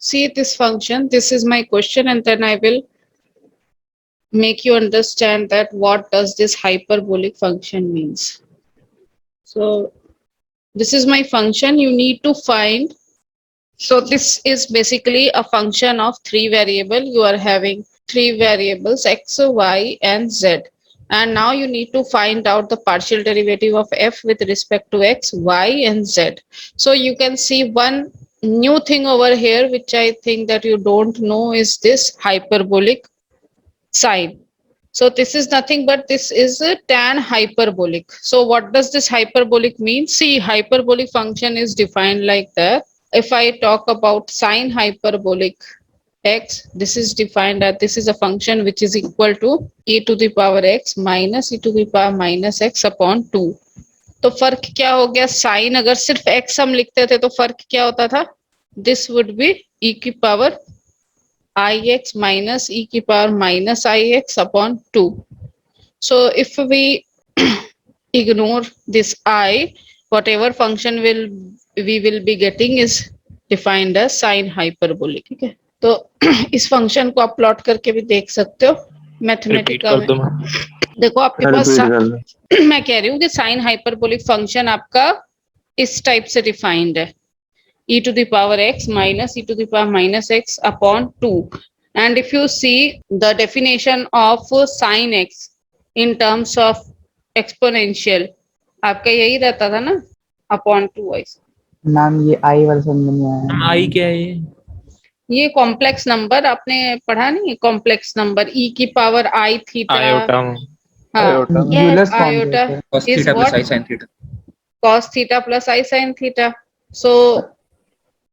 see this function. This is my question, and then I will make you understand that what does this hyperbolic function means. So this is my function. You need to find. So this is basically a function of three variables. You are having three variables x, y, and z. And now you need to find out the partial derivative of f with respect to x, y, and z. So you can see one new thing over here, which I think that you don't know, is this hyperbolic sign. So this is nothing but this is a tan hyperbolic. So what does this hyperbolic mean? See, hyperbolic function is defined like that. If I talk about sine hyperbolic x, this is defined that this is a function which is equal to e to the power x minus e to the power minus x upon 2. तो फर्क क्या हो गया? Sign अगर सिर्फ x हम लिखते थे तो फर्क क्या होता था? दिस वुड बी e की पावर ix minus e की power minus ix upon 2. So if we ignore this I, whatever function we will be getting is defined as sine hyperbolic. ठीक है, तो इस फंक्शन को आप प्लॉट करके भी देख सकते हो मैथमेटिकल में. देखो आपके पास मैं कह रही हूँ कि साइन हाइपरबोलिक फंक्शन आपका इस टाइप से डिफाइंड है, e to the power x minus e to the power minus x upon 2. And if you see the definition of sin x in terms of exponential, आपका यही रहता था ना, upon 2 ma'am ये आई वाला समझ में नहीं आया. आई क्या है ये कॉम्प्लेक्स नंबर आपने पढ़ा नहीं? कॉम्प्लेक्स नंबर e की power i theta. Iota Euler's form iota cos is theta plus what? I sin theta. Cos theta plus I sin theta. So,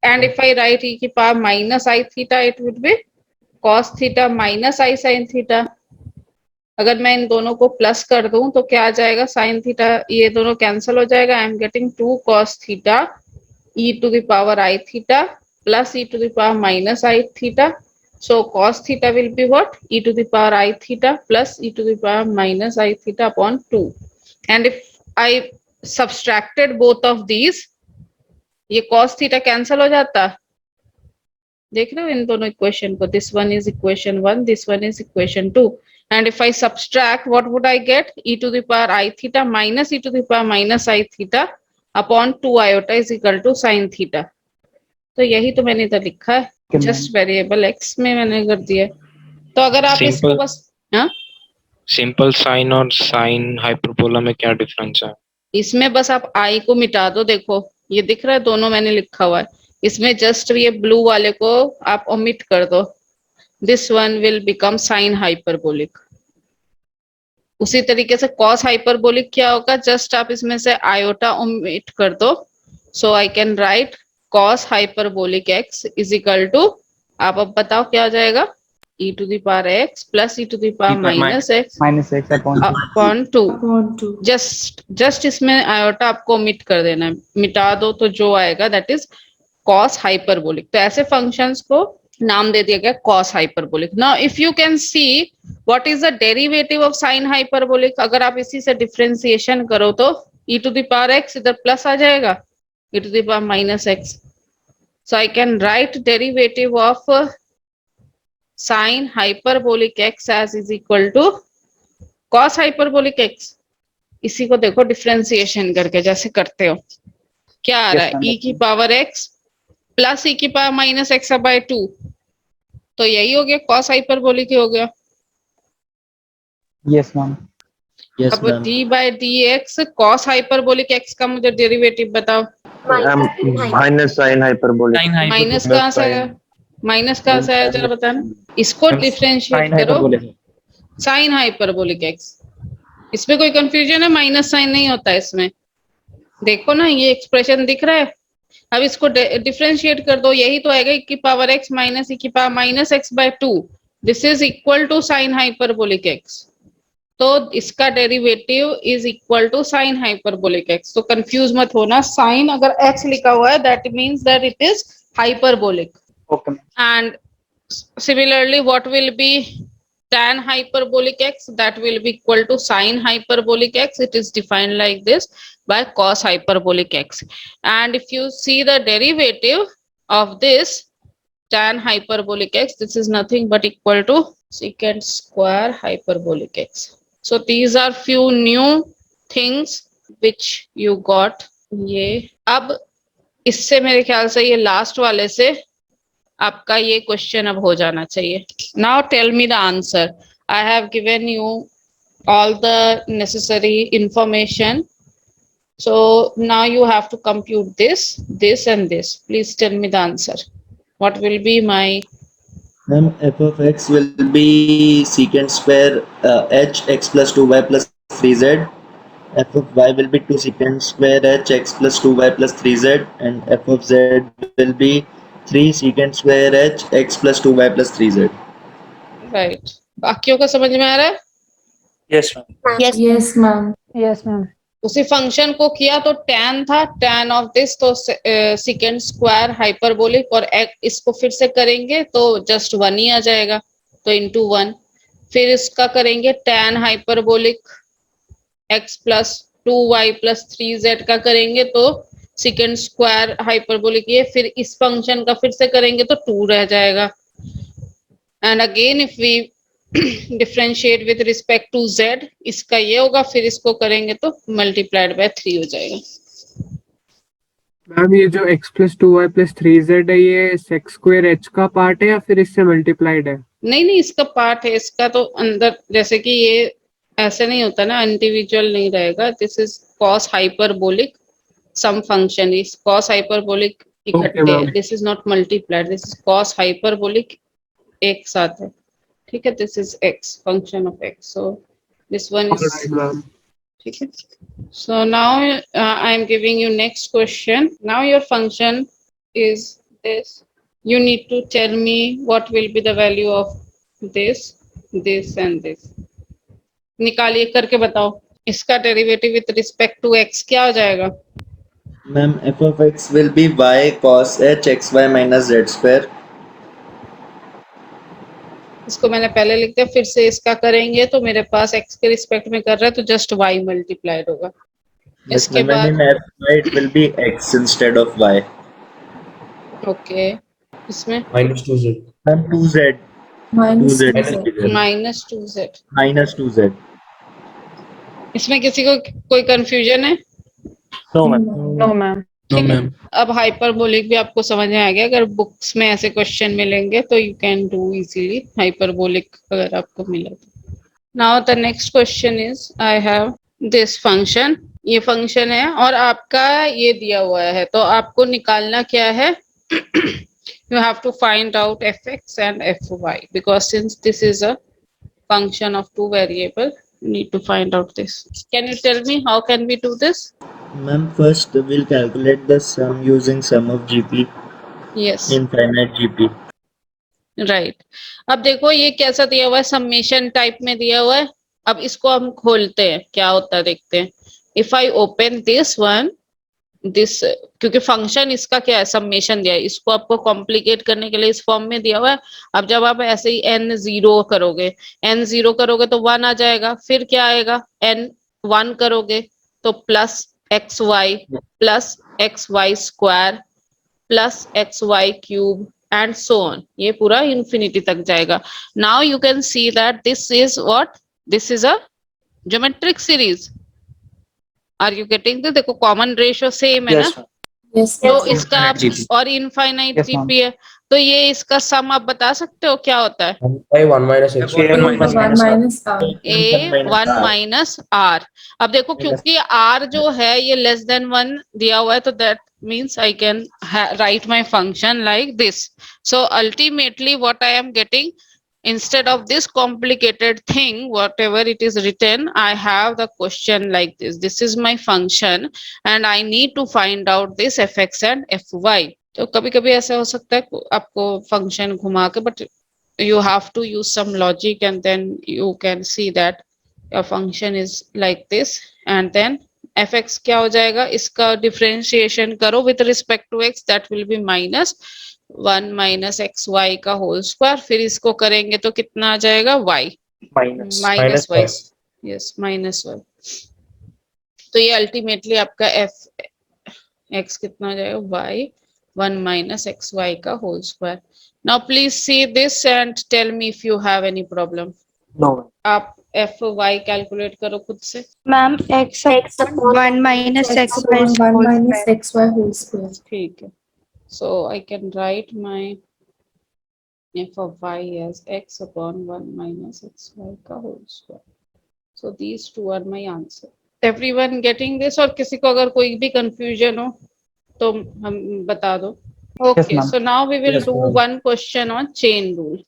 and if I write e की power minus I theta, it would be cos theta minus I sin theta. अगर मैं इन दोनों को plus कर दूं तो क्या आ जाएगा? sin theta, ये दोनों कैंसिल हो जाएगा. I am getting 2 cos theta e to the power I theta plus e to the power minus I theta. So cos theta will be what? E to the power I theta plus e to the power minus I theta upon 2. And if I subtracted both of these, ये cos theta cancel हो जाता. देख रहे हो इन दोनों equation को? This one is equation 1, this one is equation 2. And if I subtract, what would I get? E to the power I theta minus e to the power minus I theta upon 2 iota is equal to sin theta. तो यही तो मैंने इधर लिखा है, just variable x में मैंने कर दिया. तो अगर आप इसको बस सिंपल साइन और साइन हाइपरबोला में क्या डिफरेंस है? इसमें बस आप i को मिटा दो. देखो ये दिख रहा है, दोनों मैंने लिखा हुआ है. इसमें जस्ट ये ब्लू वाले को आप ओमिट कर दो. This one will become sine hyperbolic. उसी तरीके से कॉस हाइपरबोलिक क्या होगा? जस्ट आप इसमें से आयोटा ओमिट कर दो. So I can write cos hyperbolic x is equal to, आप अब बताओ क्या हो जाएगा? e to the power x plus e to the power minus x upon 2. Just इसमें आयोटा आपको ओमिट कर देना है, मिटा दो तो जो आएगा दैट इज कॉस हाइपरबोलिक. तो ऐसे फंक्शंस को नाम दे दिया गया cos hyperbolic. Now if you can see what is the derivative of sine hyperbolic, अगर आप इसी से डिफरेंशिएशन करो तो e to the power x इधर प्लस आ जाएगा, e to the power minus x. So I can write derivative of sine hyperbolic x as is equal to cos hyperbolic x. इसी को देखो डिफरेंशिएशन करके जैसे करते हो, क्या आ रहा है? e की पावर x प्लस e की पावर माइनस x बाय 2. तो यही हो गया, cos hyperbolic हो गया. Yes ma'am. अब d by dx cos hyperbolic x का मुझे डेरिवेटिव बताओ. Minus sine hyperbolic. माइनस कहाँ से आया? माइनस कहाँ से आया जरा बताना. इसको डिफरेंशिएट करो, साइन हाइपरबोलिक x. इसमें कोई कंफ्यूजन है? माइनस साइन नहीं होता इसमें. देखो ना ये एक्सप्रेशन दिख रहा है. अब इसको डिफरेंशिएट कर दो, यही तो आएगा e की पावर x माइनस e की power minus x by 2. This is equal to sine hyperbolic x. तो इसका derivative is equal to sine hyperbolic x. तो कंफ्यूज मत होना, साइन अगर x लिखा हुआ है that means that it is hyperbolic. Okay. And similarly, what will be tan hyperbolic x? That will be equal to sine hyperbolic x. It is defined like this by cos hyperbolic x. And if you see the derivative of this, tan hyperbolic x, this is nothing but equal to secant square hyperbolic x. So these are few new things which you got. ये अब इससे मेरे ख्याल से ये last वाले से आपका ये क्वेश्चन अब हो जाना चाहिए. Now tell me the answer. I have given you all the necessary information. So now you have to compute this, this and this. Please tell me the answer. What will be my... Ma'am, f of x will be secant square h x plus 2y plus 3z. F of y will be 2 secant square h x plus 2y plus 3z, and f of z will be 3 secant square h x plus 2y plus 3z. Right. बाकियों का समझ में आ रहा है? Yes, ma'am. Yes, ma'am. Yes, ma'am. उसी function को किया तो tan था, tan ऑफ दिस तो secant स्क्वायर हाइपरबोलिक, और इसको फिर से करेंगे तो जस्ट 1 ही आ जाएगा, तो इंटू 1. फिर इसका करेंगे tan hyperbolic x plus 2y plus 3z का करेंगे तो secant स्क्वायर हाइपरबोलिक ये, फिर इस फंक्शन का फिर से करेंगे तो 2 रह जाएगा. And again if we differentiate with respect to z, इसका ये होगा, फिर इसको करेंगे तो मल्टीप्लाइड बाय 3 हो जाएगा. मैम ये जो x plus 2y plus 3z है ये सेक्स स्क्वायर h का पार्ट है या फिर इससे मल्टीप्लाइड है? नहीं नहीं, इसका पार्ट है. इसका तो अंदर, जैसे कि ये ऐसे नहीं होता ना, इंडिविजुअल नहीं रहेगा. This is cos hyperbolic some function is cos hyperbolic इकट्ठे है. This is not multiplied, this is cos hyperbolic एक साथ है. ठीक है, this is x, function of x. So this one is ठीक है. So now I am giving you next question. Now your function is this. You need to tell me what will be the value of this, this and this. निकालिए, करके बताओ. इसका derivative with respect to x क्या हो जाएगा? Ma'am, f of x will be y cos h xy minus z square. इसको मैंने पहले लिख दिया, फिर से इसका करेंगे तो मेरे पास x के रिस्पेक्ट में कर रहा है तो जस्ट y मल्टीप्लाइड होगा. इसके बाद in f it will be x instead of y. Okay, इसमें Minus 2z. Ma'am, 2z Minus 2z minus 2z. minus 2z. इसमें किसी को कोई कंफ्यूजन है? No, ma'am. No, ma'am. No, ma'am. अब हाइपरबोलिक भी आपको समझ में आ गया. अगर बुक्स में ऐसे क्वेश्चन मिलेंगे तो you can do easily hyperbolic अगर आपको मिला तो. Now the next question is, I have this function. ये फंक्शन है और आपका ये दिया हुआ है, तो आपको निकालना क्या है? you have to find out fx and fy, because since this is a function of two variable, you need to find out this. Can you tell me how can we do this? Ma'am, first we'll calculate the sum using sum of GP, Yes. infinite GP. Right. अब देखो ये कैसा दिया हुआ है, summation type में दिया हुआ है. अब इसको हम खोलते हैं, क्या होता है देखते हैं. If I open this one, this, क्योंकि फंक्शन इसका क्या है, समेशन दिया है, इसको आपको कॉम्प्लिकेट करने के लिए इस फॉर्म में दिया हुआ है. अब जब आप ऐसे ही n0 करोगे तो 1 आ जाएगा. फिर क्या आएगा, n1 करोगे तो plus xy plus xy square plus xy cube and so on. ये पूरा इंफिनिटी तक जाएगा. Now you can see that this is what? This is a geometric series. Are you getting this? देखो कॉमन रेशियो सेम है Yes, ना, ma'am. Yes, तो ma'am. इसका GP. और इनफाइनाइट Yes, ma'am. जीपी है, तो ये इसका सम आप बता सकते हो क्या होता है? 1 by 1 minus x. A1 1 minus R. A1 minus R. अब देखो क्योंकि r जो है ये लेस देन 1 दिया हुआ है, तो that means I can write my function like this. So ultimately what I am getting, instead of this complicated thing, whatever it is written, I have the question like this. This is my function and I need to find out this fx and fy. तो कभी कभी ऐसा हो सकता है आपको function घुमा के, but you have to use some logic and then you can see that your function is like this. And then fx क्या हो जाएगा, इसका डिफरेंशिएशन करो with respect to x, that will be minus 1 minus xy का whole square. फिर इसको करेंगे तो कितना आ जाएगा, y minus y. Yes, minus y. तो ये अल्टीमेटली आपका f x कितना हो जाएगा, y 1 माइनस xy का whole square. Now please see this and tell me if you have any problem. No. आप एफ वाई कैलकुलेट करो खुद से. Ma'am x upon 1 minus X xy upon 1 whole minus square. xy whole square. ठीक है. So I can write my f of y as x upon 1 minus xy का whole square. So these two are my answer. Everyone getting this? और किसी को अगर कोई भी confusion हो तो हम बता दो. Okay, ma'am. so now we will Yes, do ma'am. one question on chain rule.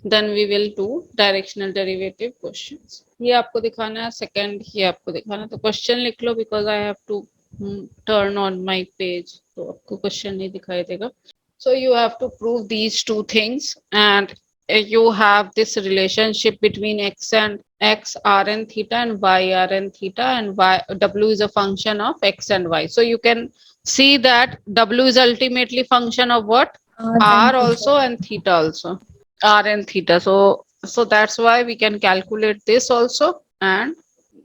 Then we will do directional derivative questions. ये आपको दिखाना है, second ये आपको दिखाना है. तो question लिख लो because I have to turn on my page. तो आपको question नहीं दिखाई देगा. So you have to prove these two things, and you have this relationship between x and x r and theta and y r and theta, and y w is a function of x and y. So you can see that w is ultimately function of what? R also and theta also. R and theta. So that's why we can calculate this also and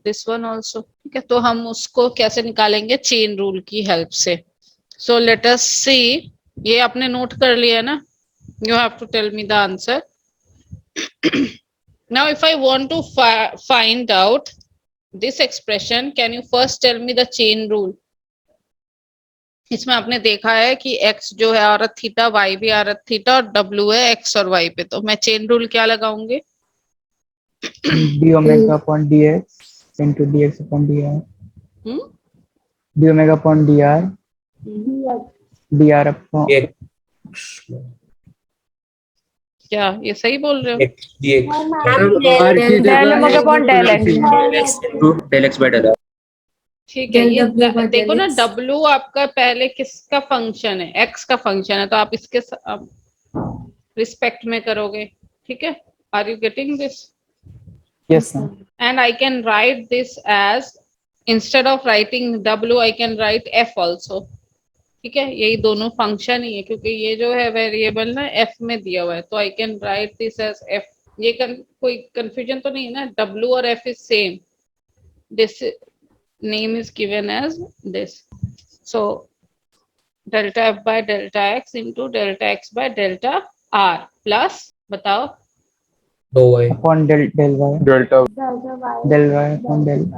this one also. ठीक है, तो हम उसको कैसे निकालेंगे? Chain rule की help से. So let us see. ये आपने नोट कर लिया ना? You have to tell me the answer. Now if I want to find out this expression, can you first tell me the chain rule? इसमें आपने देखा है कि x जो है औरत थीटा, y भी औरत थीटा और w है x और y पे. तो मैं चेन रूल क्या लगाऊंगी? d omega upon dx into dx upon dr. d omega upon dr. dr upon X. क्या ये सही बोल रहे हो? X. dx. R की Del जगह omega upon del x. Del x by del r. ठीक है. Del ये W by देखो del ना, X. W आपका पहले किसका फंक्शन है? X का फंक्शन है, तो आप इसके रिस्पेक्ट में करोगे. ठीक है. Are you getting this? yes ma'am. And I can write this as, instead of writing W I can write F also. ठीक है, यही दोनों फंक्शन ही है क्योंकि ये जो है वेरिएबल ना F में दिया हुआ है. तो I can write this as F. ये कोई कंफ्यूजन तो नहीं है ना? W और F is same. This name is given as this. So delta F by delta X into delta X by delta R plus, बताओ. Dou y. Upon del y. Delta. Del y upon del.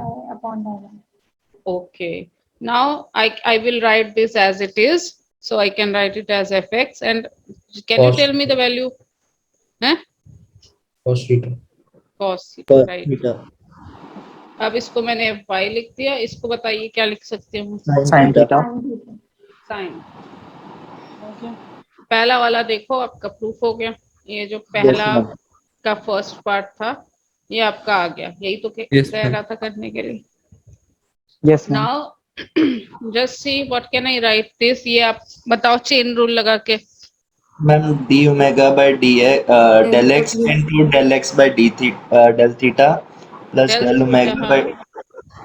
Okay. Now I will write this as it is. So I can write it as fx, and can you Cos. tell me the value? Huh? Cos theta. Cos theta, Cos right. theta. अब इसको मैंने fy लिख दिया. इसको बताइए क्या लिख सकते हूँ? Sin theta. Sin. Okay. पहला वाला देखो आपका प्रूफ हो गया. ये जो पहला ma'am. का फर्स्ट पार्ट था ये आपका आ गया. यही तो Yes, कह ma'am. रहा था करने के लिए. Yes ma'am. Now just see what can I write this. ये आप बताओ चेन रूल लगा के. Ma'am, d omega by del x W. into del x by del theta plus Del del theta, omega हाँ. by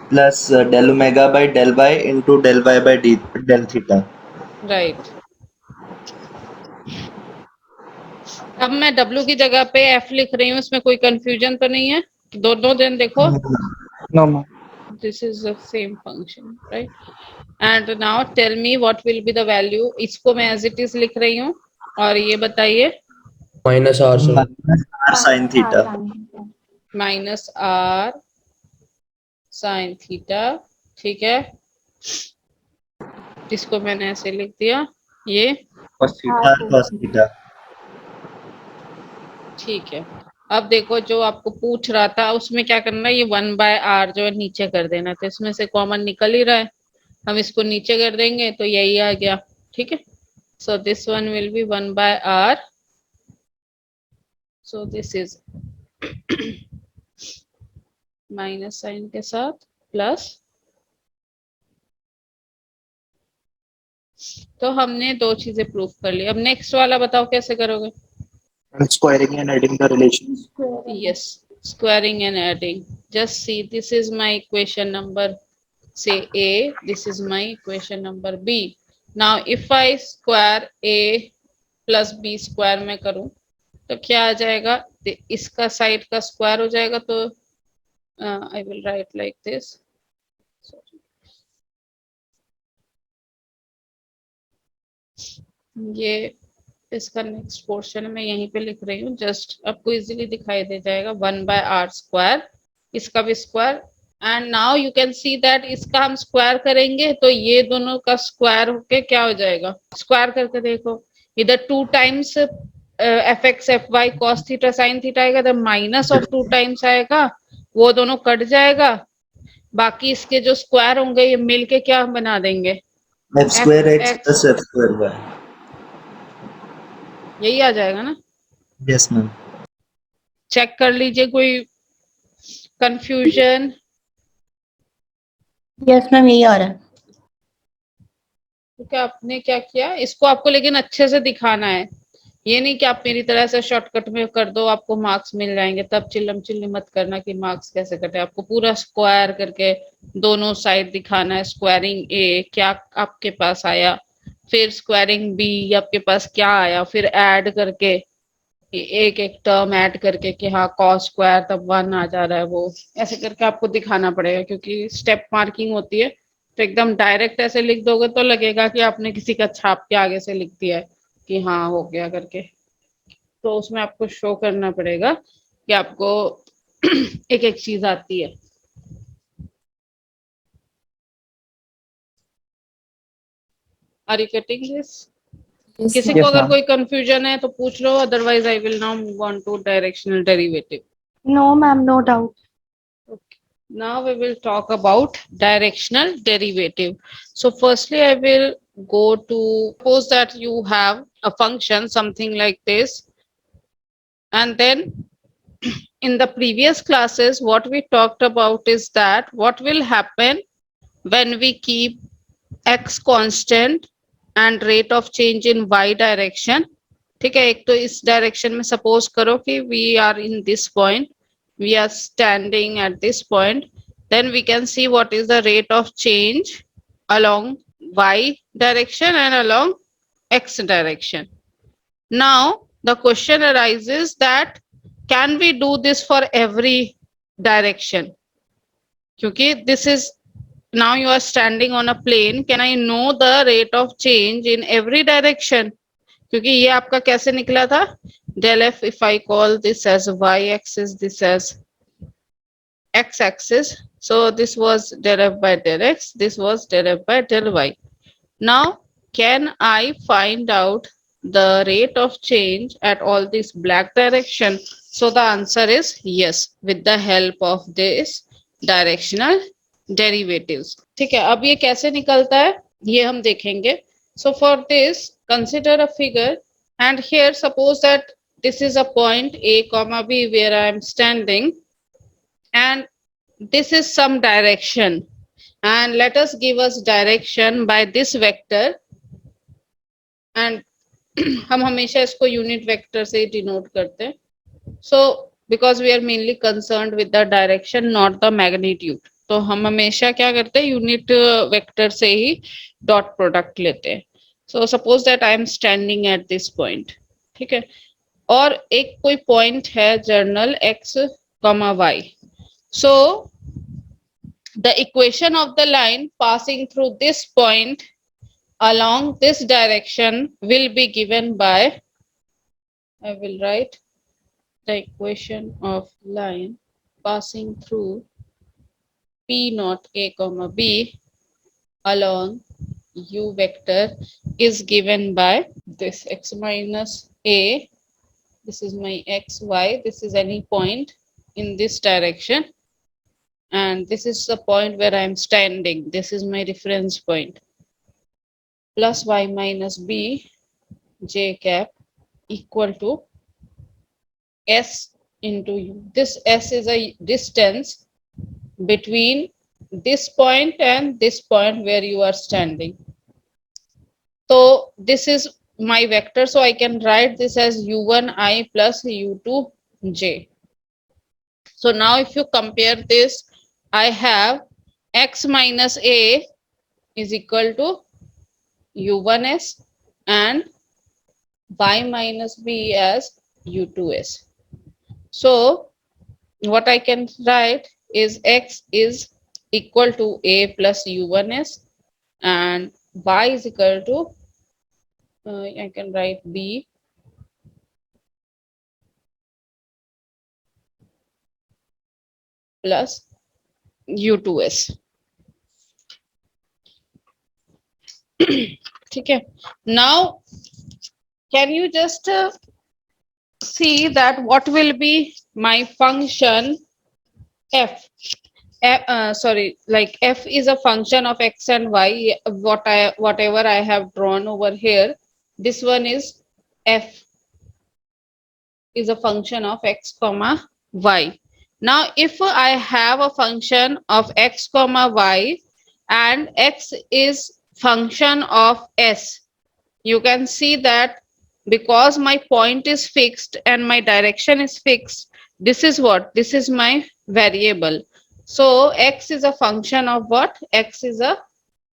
plus del omega by del y into del y by del theta. Right. अब मैं W की जगह पे F लिख रही हूँ. इसमें कोई कंफ्यूजन तो नहीं है? दोनों दिन देखो. No ma'am. This is the same function, right? And now tell me what will be the value. इसको मैं as it is लिख रही हूँ और ये बताइए. Minus r sir. Minus r sin theta. Minus R sin theta. ठीक है, इसको मैंने ऐसे लिख दिया. ये r cos theta. ठीक है. अब देखो जो आपको पूछ रहा था उसमें क्या करना है? ये 1/r जो है नीचे कर देना. तो इसमें से कॉमन निकल ही रहा है. हम इसको नीचे कर देंगे तो यही आ गया. ठीक है. So this one will be 1/r. So this is minus sine के साथ प्लस. तो हमने दो चीजें प्रूफ कर ली. अब नेक्स्ट वाला बताओ कैसे करोगे? Squaring and adding the relations. Yes, squaring and adding. Just see, this is my equation number, say A, this is my equation number B. Now if I square A plus B square में करूं तो क्या आ जाएगा? इसका side का square हो जाएगा. तो I will write like this. ये इसका नेक्स्ट पोर्शन मैं यहीं पे लिख रही हूँ, जस्ट आपको इजीली दिखाई दे जाएगा। 1/r², इसका भी square, and now you can see that इसका हम स्क्वायर करेंगे तो ये दोनों का स्क्वायर होके क्या हो जाएगा, स्क्वायर करके देखो, इधर 2 times fx fy cos theta sin theta आएगा, तो माइनस ऑफ 2 टाइम्स आएगा, वो दोनों कट जाएगा, बाकी इसके जो स्क्वायर होंगे ये मिलके क्या बना देंगे, f²x fx, plus f²y. यही आ जाएगा ना। Yes, ma'am. चेक कर लीजिए कोई कंफ्यूजन। यस मैम, यही आ रहा है। तो क्या आपने क्या किया, इसको आपको लेकिन अच्छे से दिखाना है, ये नहीं कि आप मेरी तरह से शॉर्टकट में कर दो आपको मार्क्स मिल जाएंगे, तब चिल्लम चिल्ली मत करना कि मार्क्स कैसे कटे, आपको पूरा स्क्वायर करके दोनों साइड दिखाना है, स्क्वायरिंग ए क्या आपके पास आया, फिर स्क्वायरिंग बी आपके पास क्या आया, फिर ऐड करके एक एक टर्म ऐड करके कि हाँ कॉस स्क्वायर तब 1 आ जा रहा है, वो ऐसे करके आपको दिखाना पड़ेगा, क्योंकि स्टेप मार्किंग होती है, तो एकदम डायरेक्ट ऐसे लिख दोगे तो लगेगा कि आपने किसी का छाप के आगे से लिख दिया है कि हाँ हो गया करके, तो उसमें आपको शो करना पड़ेगा कि आपको एक एक चीज आती है। Are you getting this? Yes, किसी ma'am. को Yes, अगर ma'am. कोई कंफ्यूजन है तो पूछ लो, otherwise I will now move on to directional derivative. No ma'am, no doubt. Okay. Now we will talk about directional derivative. So firstly, I will go to, suppose that you have a function something like this, and then in the previous classes what we talked about is that what will happen when we keep x constant and rate of change in y direction। ठीक है, एक तो इस direction में suppose करो कि we are in this point, we are standing at this point, then we can see what is the rate of change along y direction and along x direction. Now the question arises that can we do this for every direction? क्योंकि this is, now you are standing on a plane, can I know the rate of change in every direction? क्योंकि ये आपका कैसे निकला था, del f, if I call this as y axis, this as x axis, so this was del f by del x, this was del f by del y. Now can I find out the rate of change at all these black direction? So the answer is yes, with the help of this directional derivatives. ठीक है, अब ये कैसे निकलता है ये हम देखेंगे। So for this consider a figure, and here suppose that this is a point a comma b where I am standing, and this is some direction, and let us give us direction by this vector, and हम हमेशा इसको unit vector से denote करते हैं, so because we are mainly concerned with the direction not the magnitude, तो हम हमेशा क्या करते हैं यूनिट वेक्टर से ही डॉट प्रोडक्ट लेते हैं। so suppose that I am standing at this point, ठीक है, और एक कोई पॉइंट है journal x, y, so the equation of the line passing through this point along this direction will be given by, I will write the equation of line passing through p naught a comma b along u vector is given by this x minus a, this is my x, y, this is any point in this direction, and this is the point where I am standing, this is my reference point, plus y minus b j cap equal to s into u. This s is a distance between this point and this point where you are standing. So this is my vector, so I can write this as u1 plus u2 j. So now if you compare this, I have x minus a is equal to u1s and y minus b as u2s. So what I can write is x is equal to a plus u1s and y is equal to I can write b plus u2s. ठीक है. Now can you just see that what will be my function f? Sorry, like f is a function of x and y. Whatever I have drawn over here, this one is f is a function of x comma y. Now if I have a function of x comma y and x is function of s, you can see that because my point is fixed and my direction is fixed, this is what? This is my variable. So x is a function of what? X is a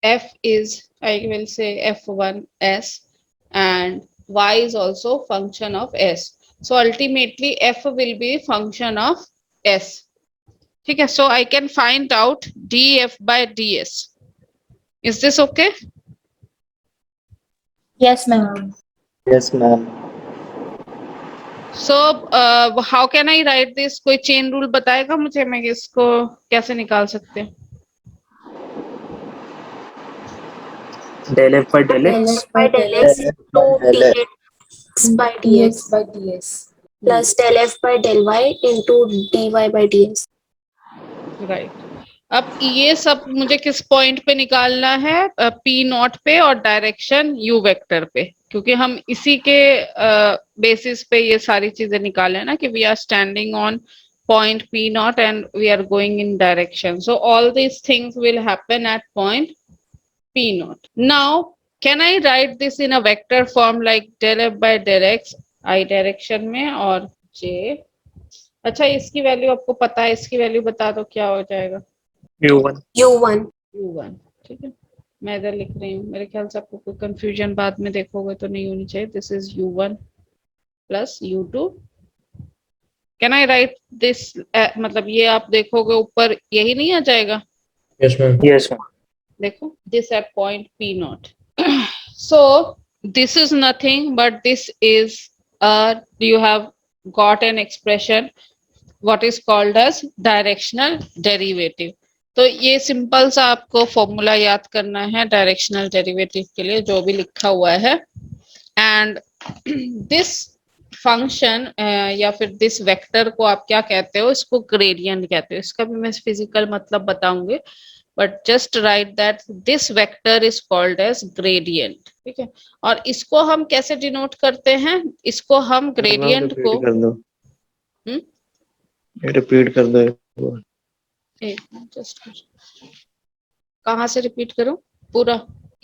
f is, I will say f1s, and y is also function of s. So ultimately f will be function of s. Okay, so I can find out df by ds. Is this okay? Yes, ma'am. Yes, ma'am. So how can I write this? कोई chain rule बताएगा मुझे, मैं इसको कैसे निकाल सकते हैं? Del f by del Del x f by del x Del X by dx dx by ds. plus del f by del y into dy by ds. Right. अब ये सब मुझे किस पॉइंट पे निकालना है? पी नॉट पे और डायरेक्शन यू वेक्टर पे, क्योंकि हम इसी के बेसिस पे ये सारी चीजें निकाले ना कि we are standing on point P naught and we are going in direction. So all these things will happen at point P naught. Now, can I write this in a vector form like del f by del x I direction में और j? अच्छा, इसकी value आपको पता है, इसकी value बता दो क्या हो जाएगा? u1. u1. u1. ठीक है, मैं इधर लिख रही हूँ. मेरे ख्याल से आपको कोई कंफ्यूजन बाद में देखोगे तो नहीं होनी चाहिए. This is u1 plus u2. Can I right this? मतलब ये आप देखोगे ऊपर यही नहीं आ जाएगा? Yes, ma'am. Yes, ma'am. देखो, this at point P naught. So this is nothing but this is you have got an expression what is called as directional derivative. तो ये सिंपल सा आपको फॉर्मूला याद करना है डायरेक्शनल डेरिवेटिव के लिए, जो भी लिखा हुआ है. एंड दिस फंक्शन या फिर दिस वेक्टर को आप क्या कहते हो? इसको ग्रेडियंट कहते हो. इसका भी मैं फिजिकल मतलब बताऊंगी, but just write that this vector is called as gradient. ठीक है, और इसको हम कैसे डिनोट करते हैं? इसको हम ग्रेडियंट को रिपीट कर दो. एक जस्ट कहाँ से रिपीट करूं? पूरा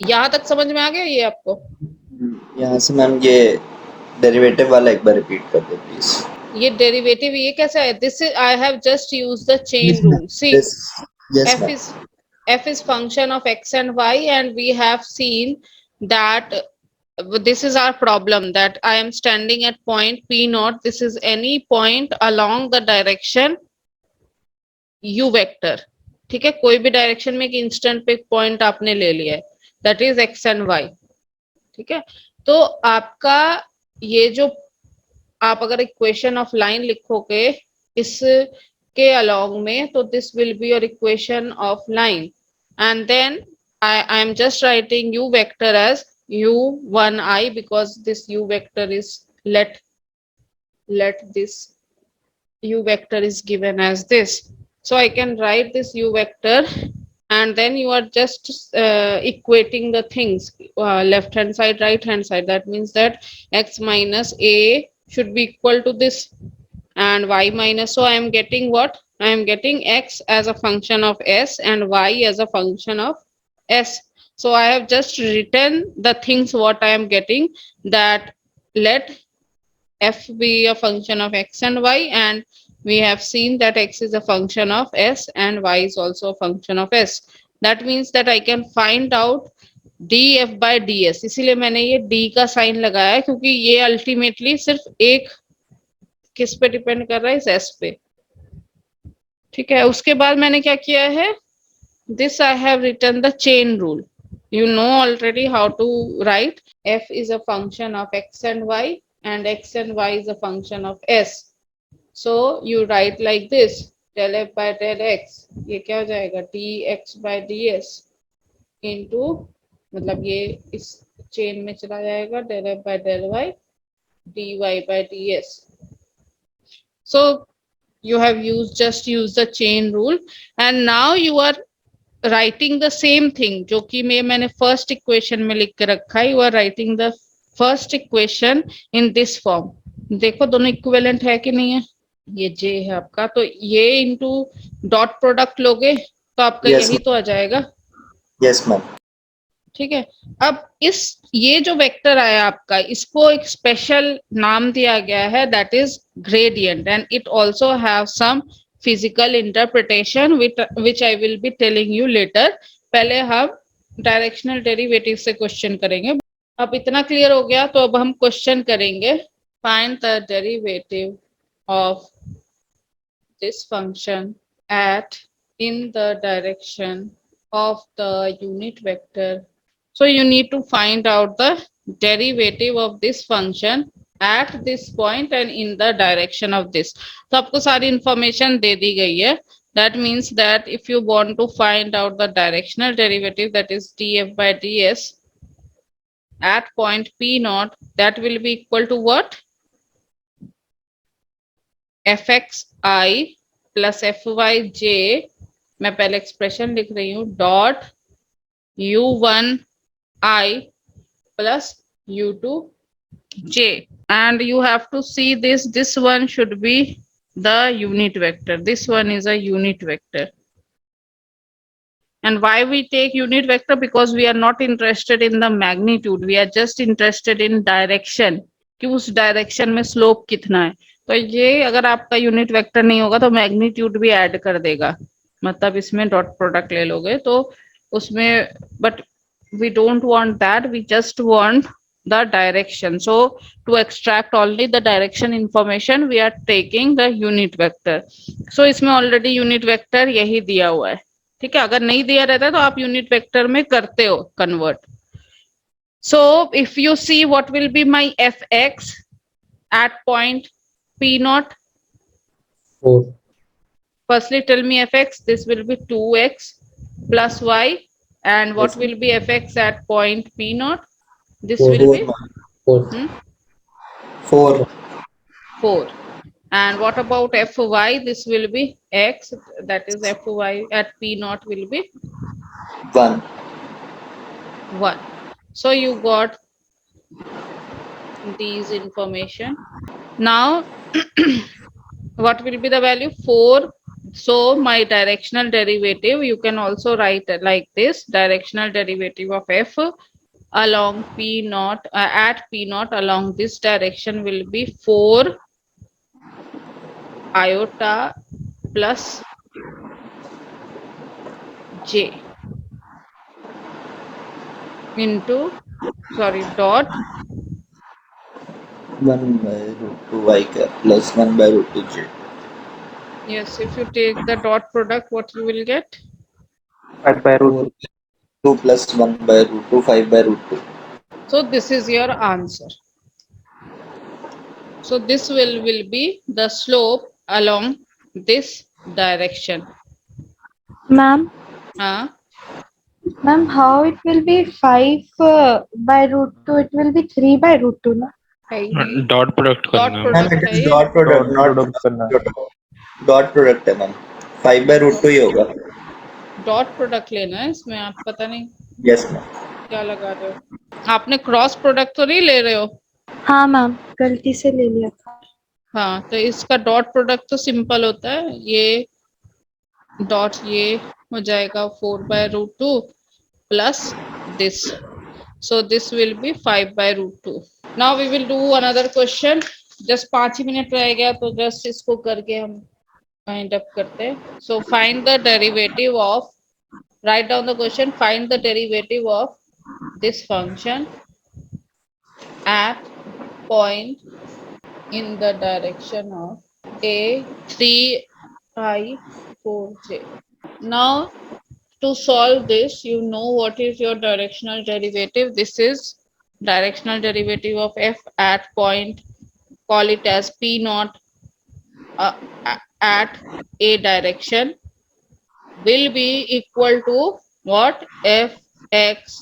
यहाँ तक समझ में आ गया ये आपको? यहाँ से मैम ये डेरिवेटिव वाला एक बार रिपीट कर दो प्लीज. ये डेरिवेटिव ये कैसा है? This is I have just used the chain rule. See, Yes, ma'am. f is function of x and y, and we have seen that this is our problem, that I am standing at point P naught. This is any point along the direction u vector. ठीक है, कोई भी direction में एक instant पे एक point आपने ले लिया है, that is x and y. ठीक है, तो आपका ये जो आप अगर इक्वेशन ऑफ लाइन लिखोगे इस के along में, तो this will be your equation of line, and then I am just writing u vector as u1i because this u vector is let this u vector is given as this. So I can write this u vector, and then you are just equating the things, left hand side, right hand side. That means that x minus a should be equal to this, and y minus, so I am getting what? I am getting x as a function of s and y as a function of s. So I have just written the things what I am getting, that let f be a function of x and y, and we have seen that x is a function of s and y is also a function of s. That means that I can find out df by ds. इसीलिए मैंने ये d का sign लगाया है, क्योंकि ये ultimately सिर्फ एक किस पे डिपेंड कर रहा है? इस s पे. ठीक है, उसके बाद मैंने क्या किया है? This I have written the chain rule. You know already how to write f is a function of x and y, and x and y is a function of s. So you write like this, del f by del x, ये क्या हो जाएगा dx by ds into, मतलब ये इस chain में चला जाएगा, del f by del y dy by ds. So you have just used the chain rule and now you are writing the same thing जो कि मैंने first equation में लिख के रखा है. You are writing the first equation in this form. देखो दोनों equivalent है कि नहीं है. ये j है आपका, तो ये into dot product लोगे तो आपका Yes, यही तो आ जाएगा. Yes, ma'am. ठीक है. अब ये जो वेक्टर आया आपका, इसको एक स्पेशल नाम दिया गया है, that is gradient, and it also have some physical interpretation which I will be telling you later. पहले हम डायरेक्शनल डेरिवेटिव से क्वेश्चन करेंगे. अब इतना क्लियर हो गया तो अब हम क्वेश्चन करेंगे. Find the derivative of this function at in the direction of the unit vector. So you need to find out the derivative of this function at this point and in the direction of this. तो आपको सारी information दे दी गई है. That means that if you want to find out the directional derivative, that is df by ds at point p naught, that will be equal to what? fxi plus fyj, मैं पहले expression लिख रही हूँ, dot u1 i plus u2 j, and you have to see this one should be the unit vector. This one is a unit vector. And why we take unit vector? Because we are not interested in the magnitude, we are just interested in direction, कि उस direction में slope कितना है. तो ये अगर आपका unit vector नहीं होगा तो मैग्नीट्यूड भी ऐड कर देगा, मतलब इसमें डॉट प्रोडक्ट ले लोगे तो उसमें, but we don't want that, we just want the direction. So to extract only the direction information we are taking the unit vector. So इसमें ऑलरेडी यूनिट वेक्टर यही दिया हुआ है. ठीक है, अगर नहीं दिया रहता है तो आप यूनिट वेक्टर में करते हो convert. So if you see what will be my fx at point p naught. 4. Firstly, tell me fx. This will be 2x plus y. And what will be fx at point p naught? This will be 4. 4. 4. And what about fy? This will be x. That is fy at p naught will be 1. 1. So you got these information. Now, what will be the value? 4. So my directional derivative, you can also write it like this. Directional derivative of f along p naught at p naught along this direction will be 4 iota plus j into, sorry, dot 1 by root 2 y cap plus 1 by root 2 j. Yes, if you take the dot product, what you will get? 5 by root 2 plus 1 by root 2, 5 by root 2. So this is your answer. So this will be the slope along this direction. Ma'am, ma'am, how it will be 5 by root 2? It will be 3 by root 2, no? Dot product Dot करना है. product Ma'am, it है is ये. dot product, not dot product है ma'am. 5 by root 2 ही होगा. Dot product लेना है इसमें. आप पता नहीं Yes ma'am. क्या लगा रहे हो. आपने क्रॉस प्रोडक्ट तो नहीं ले रहे हो. हाँ मैम, गलती से ले लिया था. हाँ, तो इसका डॉट प्रोडक्ट तो सिंपल होता है. ये डॉट ये हो जाएगा 4 by root 2 plus this. So this will be 5 by root 2. Now we will do another question. Just 5 he minute रह गया तो जस्ट इसको करके हम वाइंड अप करते हैं. So find the derivative of, write down the question, find the derivative of this function at point in the direction of a 3i 4j. Now to solve this, you know what is your directional derivative. This is directional derivative of f at point, call it as p naught at a direction will be equal to what? Fx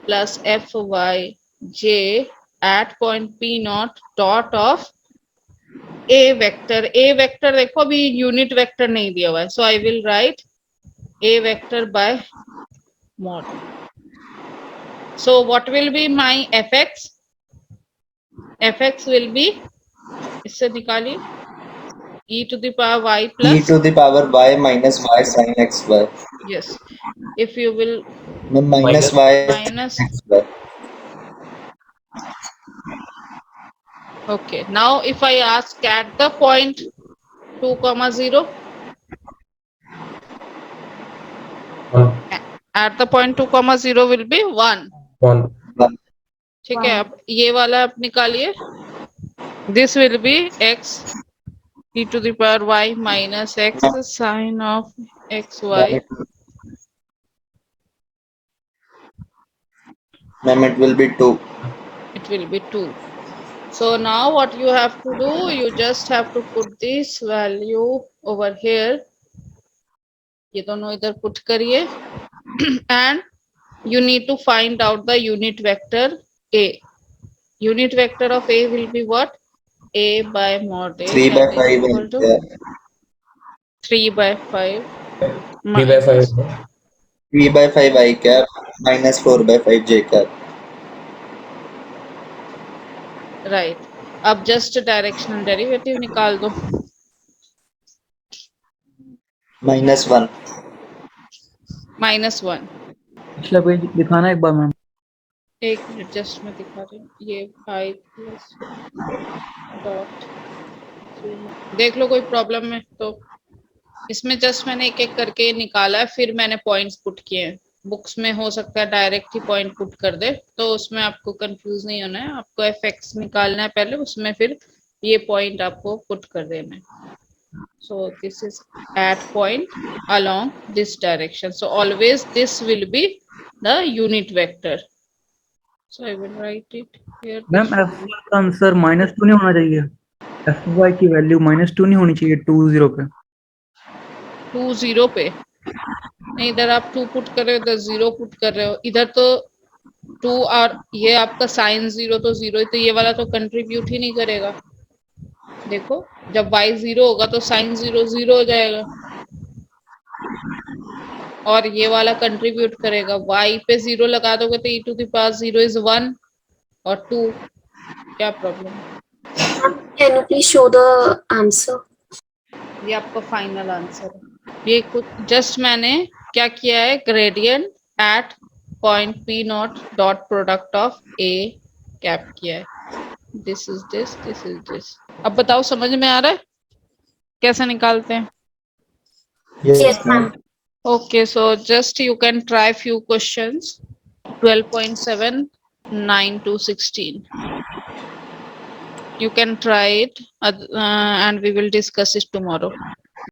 plus Fy j at point P naught dot of a vector. A vector देखो अभी unit vector नहीं दिया हुआ है, so I will write a vector by mod. So what will be my fx? Fx will be, इससे निकालिए, e to the power y e plus, to the power y minus y sin xy. yes, if you will Minus y minus, xy. okay, now if I ask at the point 2 comma 0, 1 at the point 2 comma 0 will be 1. 1 ठीक है, अब ये वाला आप निकालिए, this will be x e to the power y minus x sin of xy. Ma'am, it will be 2. It will be 2. So now what you have to do, you just have to put this value over here, ये दोनों इधर put करिए, and you need to find out the unit vector a. Unit vector of a will be what? A by mod a, 3 by that is 5 equal to yeah. 3 by 5 3 by 5 minus, 3 by 5 I cap minus 4 by 5 j cap. right. अब just directional derivative निकाल दो, Minus 1. -1. पिछला page दिखाना एक बार ma'am. एक minute, just मैं दिखा रही हूँ, ये 5 प्लस डॉट, देख लो कोई प्रॉब्लम है तो. इसमें जस्ट मैंने एक एक करके निकाला है, फिर मैंने पॉइंट्स पुट किए हैं. बुक्स में हो सकता है डायरेक्ट ही पॉइंट पुट कर दे, तो उसमें आपको कंफ्यूज नहीं होना है. आपको एफएक्स निकालना है पहले, उसमें फिर ये पॉइंट आपको पुट कर देना है. So this is at point along this direction, so always this will be the unit vector. So I will write it here. Ma'am F का आंसर -2 नहीं होना चाहिए. एफ वाई की वैल्यू -2 नहीं होनी चाहिए 20 पे. 20 पे नहीं, इधर आप 2 पुट कर रहे हो, इधर 0 पुट कर रहे हो. इधर तो 2 और ये आपका साइन 0 तो 0, तो ये वाला तो कंट्रीब्यूट ही नहीं करेगा. देखो जब y 0 होगा तो साइन 0 0 हो जाएगा, और ये वाला कंट्रीब्यूट करेगा. y पे 0 लगा दोगे तो e to the power 0 is 1 और 2. क्या प्रॉब्लम है? Can you please show the answer? ये आपका फाइनल आंसर है. ये कुछ जस्ट मैंने क्या किया है, gradient at point P naught dot product of A cap किया है. This is this, this is this. अब बताओ समझ में आ रहा है कैसे निकालते हैं? Yes, ma'am. Okay, so just you can try few questions. 12.7, 9 to 16. You can try it and we will discuss it tomorrow.